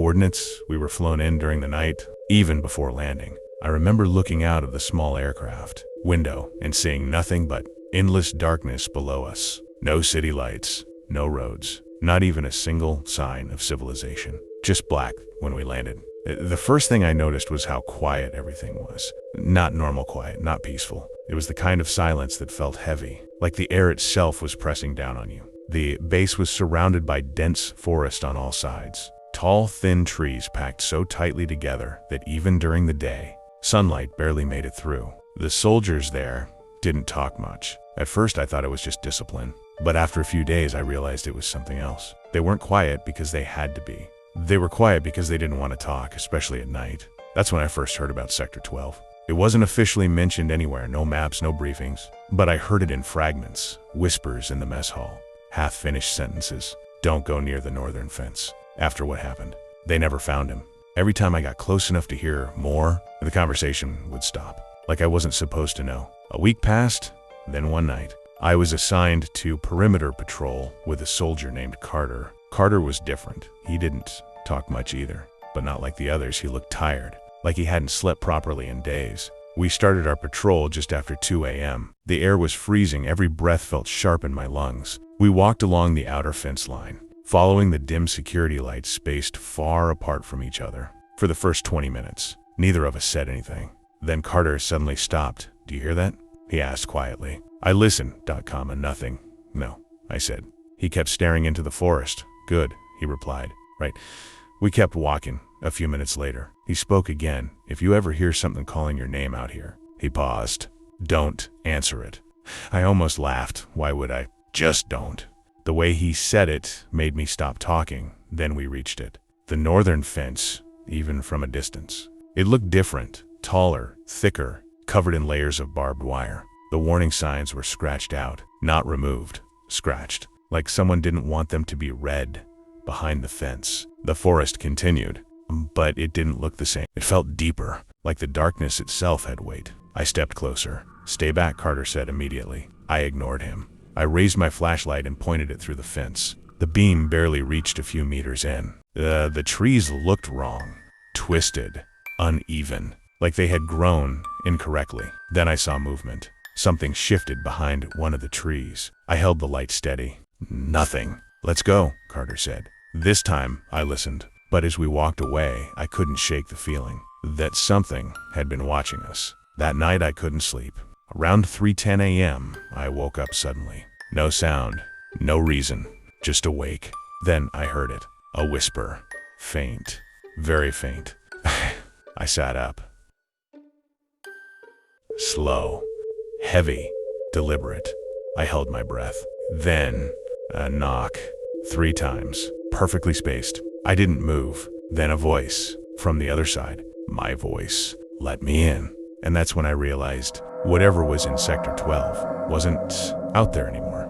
coordinates. We were flown in during the night, even before landing. I remember looking out of the small aircraft window and seeing nothing but endless darkness below us. No city lights, no roads, not even a single sign of civilization. Just black when we landed. The first thing I noticed was how quiet everything was. Not normal quiet, not peaceful. It was the kind of silence that felt heavy, like the air itself was pressing down on you. The base was surrounded by dense forest on all sides. Tall, thin trees packed so tightly together that even during the day, sunlight barely made it through. The soldiers there didn't talk much. At first I thought it was just discipline, but after a few days I realized it was something else. They weren't quiet because they had to be. They were quiet because they didn't want to talk, especially at night. That's when I first heard about Sector 12. It wasn't officially mentioned anywhere, no maps, no briefings, but I heard it in fragments, whispers in the mess hall, half-finished sentences. Don't go near the northern fence. After what happened, they never found him. Every time I got close enough to hear more, the conversation would stop, like I wasn't supposed to know. A week passed, then one night, I was assigned to perimeter patrol with a soldier named Carter. Carter was different. He didn't talk much either, but not like the others. He looked tired, like he hadn't slept properly in days. We started our patrol just after 2 a.m. The air was freezing. Every breath felt sharp in my lungs. We walked along the outer fence line, following the dim security lights spaced far apart from each other. For the first 20 minutes, neither of us said anything. Then Carter suddenly stopped. "Do you hear that?" he asked quietly. I listened, nothing. "No," I said. He kept staring into the forest. "Good," he replied. "Right." We kept walking. A few minutes later, he spoke again. "If you ever hear something calling your name out here," he paused, "don't answer it." I almost laughed. Why would I? Just don't. The way he said it made me stop talking. Then we reached it. The northern fence, even from a distance. It looked different, taller, thicker, covered in layers of barbed wire. The warning signs were scratched out, not removed, scratched, like someone didn't want them to be read behind the fence. The forest continued, but it didn't look the same. It felt deeper, like the darkness itself had weight. I stepped closer. "Stay back," Carter said immediately. I ignored him. I raised my flashlight and pointed it through the fence. The beam barely reached a few meters in. The trees looked wrong, twisted, uneven, like they had grown incorrectly. Then I saw movement. Something shifted behind one of the trees. I held the light steady. Nothing. "Let's go," Carter said. This time, I listened, but as we walked away, I couldn't shake the feeling that something had been watching us. That night, I couldn't sleep. Around 3:10 a.m., I woke up suddenly. No sound, no reason, just awake. Then I heard it, a whisper, faint, very faint. I sat up. Slow, heavy, deliberate. I held my breath. Then, a knock, 3 times, perfectly spaced. I didn't move. Then a voice from the other side, my voice, let me in. And that's when I realized whatever was in Sector 12 wasn't out there anymore.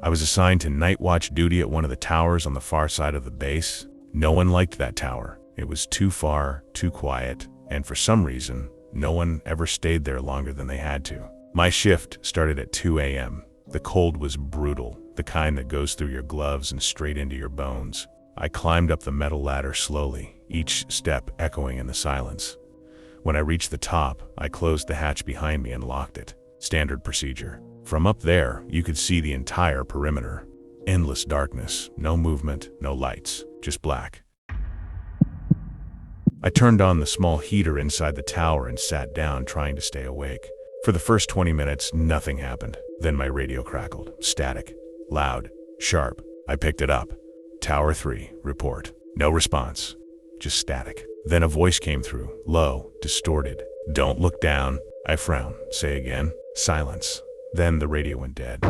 I was assigned to night watch duty at one of the towers on the far side of the base. No one liked that tower. It was too far, too quiet, and for some reason, no one ever stayed there longer than they had to. My shift started at 2 a.m. The cold was brutal, the kind that goes through your gloves and straight into your bones. I climbed up the metal ladder slowly, each step echoing in the silence. When I reached the top, I closed the hatch behind me and locked it. Standard procedure. From up there, you could see the entire perimeter. Endless darkness, no movement, no lights, just black. I turned on the small heater inside the tower and sat down, trying to stay awake. For the first 20 minutes, nothing happened. Then my radio crackled. Static. Loud. Sharp. I picked it up. Tower 3, report. No response. Just static. Then a voice came through. Low. Distorted. Don't look down. I frowned. Say again. Silence. Then the radio went dead.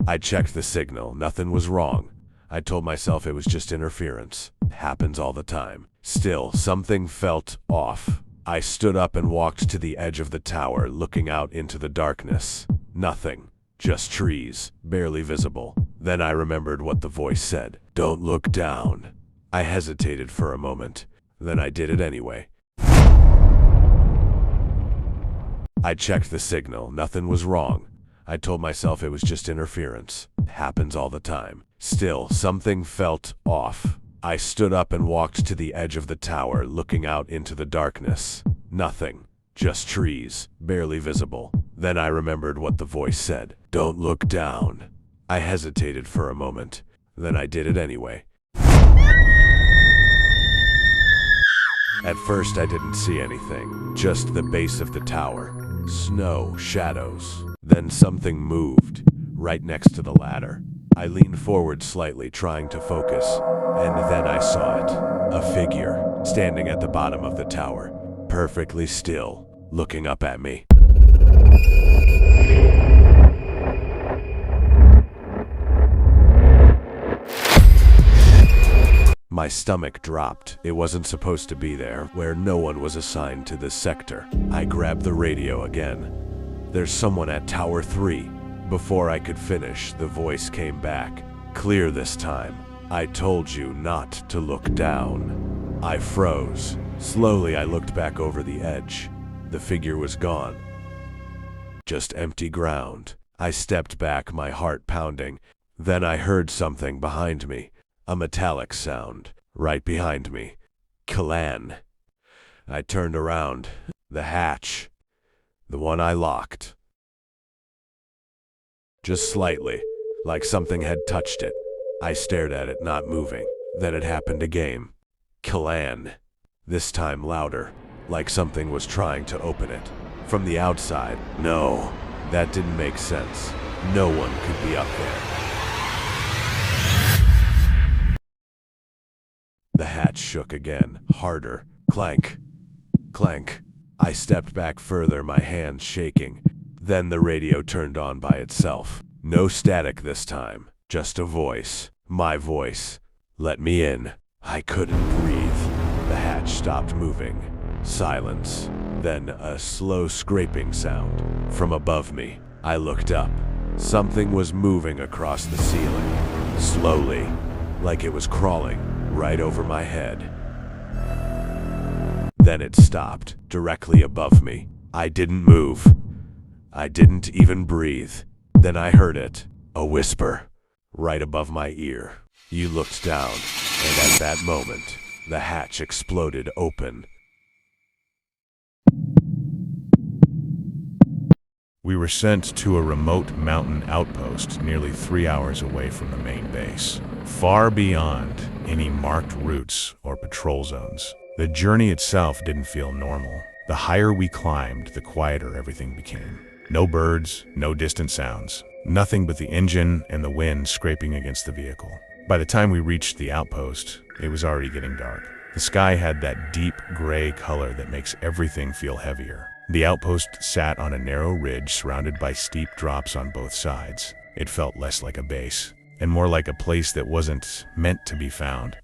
I checked the signal. Nothing was wrong. I told myself it was just interference. Happens all the time. Still, something felt off. I stood up and walked to the edge of the tower, looking out into the darkness. Nothing. Just trees, barely visible. Then I remembered what the voice said. Don't look down. I hesitated for a moment, then I did it anyway. I checked the signal, nothing was wrong. I told myself it was just interference. Happens all the time. Still, something felt off. I stood up and walked to the edge of the tower, looking out into the darkness. Nothing. Just trees, barely visible. Then I remembered what the voice said. Don't look down. I hesitated for a moment. Then I did it anyway. At first I didn't see anything, just the base of the tower. Snow, shadows. Then something moved, right next to the ladder. I leaned forward slightly, trying to focus, and then I saw it. A figure, standing at the bottom of the tower, perfectly still, looking up at me. My stomach dropped. It wasn't supposed to be there, where no one was assigned to this sector. I grabbed the radio again. There's someone at Tower 3. Before I could finish, the voice came back. Clear this time. I told you not to look down. I froze. Slowly I looked back over the edge. The figure was gone. Just empty ground. I stepped back, my heart pounding. Then I heard something behind me. A metallic sound, right behind me. Kalan. I turned around. The hatch. The one I locked. Just slightly, like something had touched it. I stared at it, not moving. Then it happened again. Kalan. This time louder, like something was trying to open it. From the outside. No, that didn't make sense. No one could be up there. The hatch shook again, harder. Clank. Clank. I stepped back further, my hands shaking. Then the radio turned on by itself. No static this time, just a voice. My voice. Let me in. I couldn't breathe. The hatch stopped moving. Silence. Then a slow scraping sound. From above me, I looked up. Something was moving across the ceiling. Slowly, like it was crawling. Right over my head. Then it stopped, directly above me. I didn't move. I didn't even breathe. Then I heard it, a whisper, right above my ear. You looked down, and at that moment, the hatch exploded open. We were sent to a remote mountain outpost nearly 3 hours away from the main base, far beyond any marked routes or patrol zones. The journey itself didn't feel normal. The higher we climbed, the quieter everything became. No birds, no distant sounds, nothing but the engine and the wind scraping against the vehicle. By the time we reached the outpost, it was already getting dark. The sky had that deep gray color that makes everything feel heavier. The outpost sat on a narrow ridge surrounded by steep drops on both sides. It felt less like a base, and more like a place that wasn't meant to be found.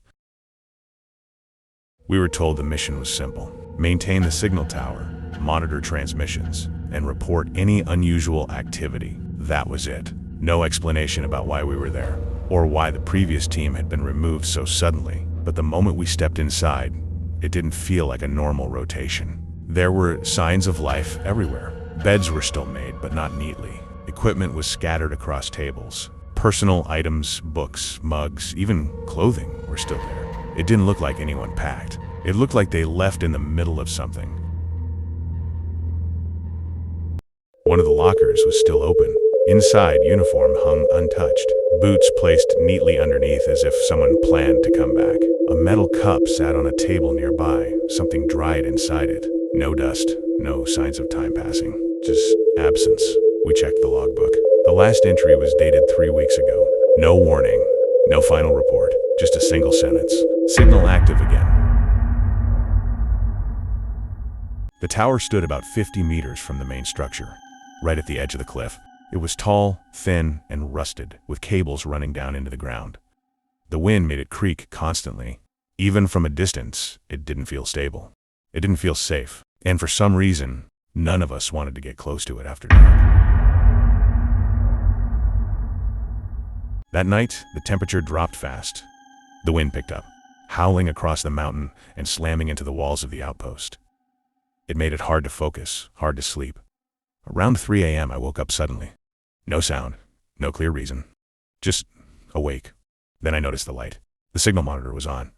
We were told the mission was simple. Maintain the signal tower, monitor transmissions, and report any unusual activity. That was it. No explanation about why we were there, or why the previous team had been removed so suddenly. But the moment we stepped inside, it didn't feel like a normal rotation. There were signs of life everywhere. Beds were still made, but not neatly. Equipment was scattered across tables. Personal items, books, mugs, even clothing were still there. It didn't look like anyone packed. It looked like they left in the middle of something. One of the lockers was still open. Inside, uniform hung untouched. Boots placed neatly underneath as if someone planned to come back. A metal cup sat on a table nearby, something dried inside it. No dust, no signs of time passing, just absence. We checked the logbook. The last entry was dated 3 weeks ago. No warning, no final report, just a single sentence. Signal active again. The tower stood about 50 meters from the main structure, right at the edge of the cliff. It was tall, thin, and rusted, with cables running down into the ground. The wind made it creak constantly. Even from a distance, it didn't feel stable. It didn't feel safe. And for some reason, none of us wanted to get close to it after dark. That night, the temperature dropped fast. The wind picked up. howling across the mountain and slamming into the walls of the outpost. It made it hard to focus, hard to sleep. Around 3 a.m. I woke up suddenly. No sound, no clear reason. Just awake. Then I noticed the light. The signal monitor was on.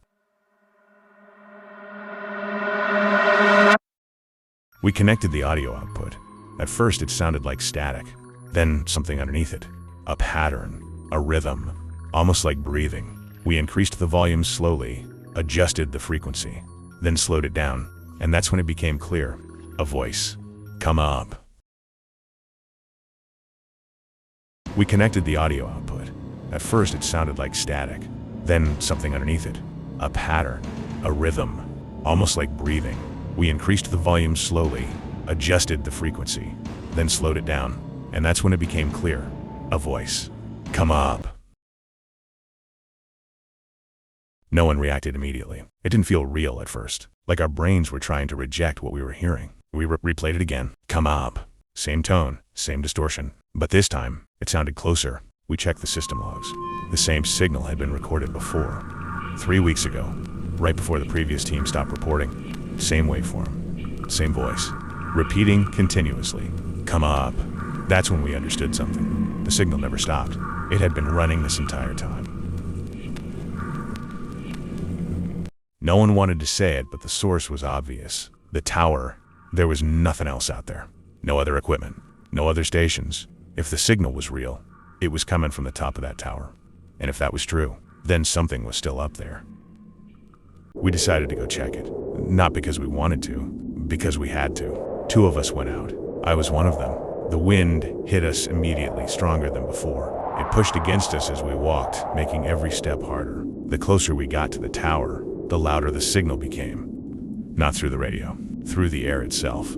We connected the audio output. At first it sounded like static, then something underneath it. A pattern, a rhythm, almost like breathing. We increased the volume slowly, adjusted the frequency, then slowed it down, and that's when it became clear. A voice. Come up. We connected the audio output. At first it sounded like static, then something underneath it. A pattern, a rhythm, almost like breathing. We increased the volume slowly, adjusted the frequency, then slowed it down, and that's when it became clear. A voice. Come up. No one reacted immediately. It didn't feel real at first, like our brains were trying to reject what we were hearing. We replayed it again. Come up. Same tone, same distortion. But this time, it sounded closer. We checked the system logs. The same signal had been recorded before. 3 weeks ago, right before the previous team stopped reporting. Same waveform, same voice, repeating continuously. Come up. That's when we understood something. The signal never stopped. It had been running this entire time. No one wanted to say it, but the source was obvious. The tower. There was nothing else out there. No other equipment, no other stations. If the signal was real, it was coming from the top of that tower. And if that was true, then something was still up there. We decided to go check it. Not because we wanted to, because we had to. 2 of us went out. I was one of them. The wind hit us immediately, stronger than before. It pushed against us as we walked, making every step harder. The closer we got to the tower, the louder the signal became. Not through the radio, through the air itself.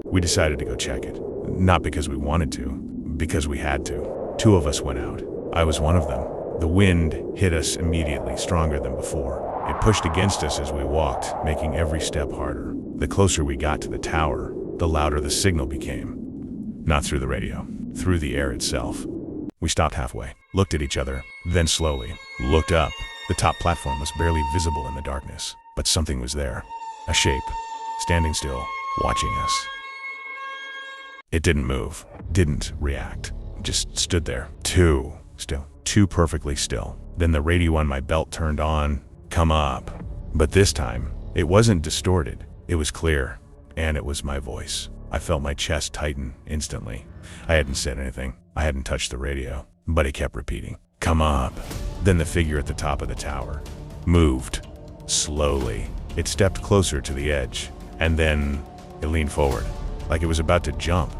We decided to go check it. Not because we wanted to, because we had to. 2 of us went out. I was one of them. The wind hit us immediately, stronger than before. It pushed against us as we walked, making every step harder. The closer we got to the tower, the louder the signal became. Not through the radio, through the air itself. We stopped halfway, looked at each other, then slowly looked up. The top platform was barely visible in the darkness, but something was there. A shape, standing still, watching us. It didn't move, didn't react, just stood there. Too perfectly still. Then the radio on my belt turned on. Come up. But this time, it wasn't distorted. It was clear, and it was my voice. I felt my chest tighten instantly. I hadn't said anything. I hadn't touched the radio, but it kept repeating. Come up. Then the figure at the top of the tower moved. Slowly. It stepped closer to the edge, and then it leaned forward, like it was about to jump.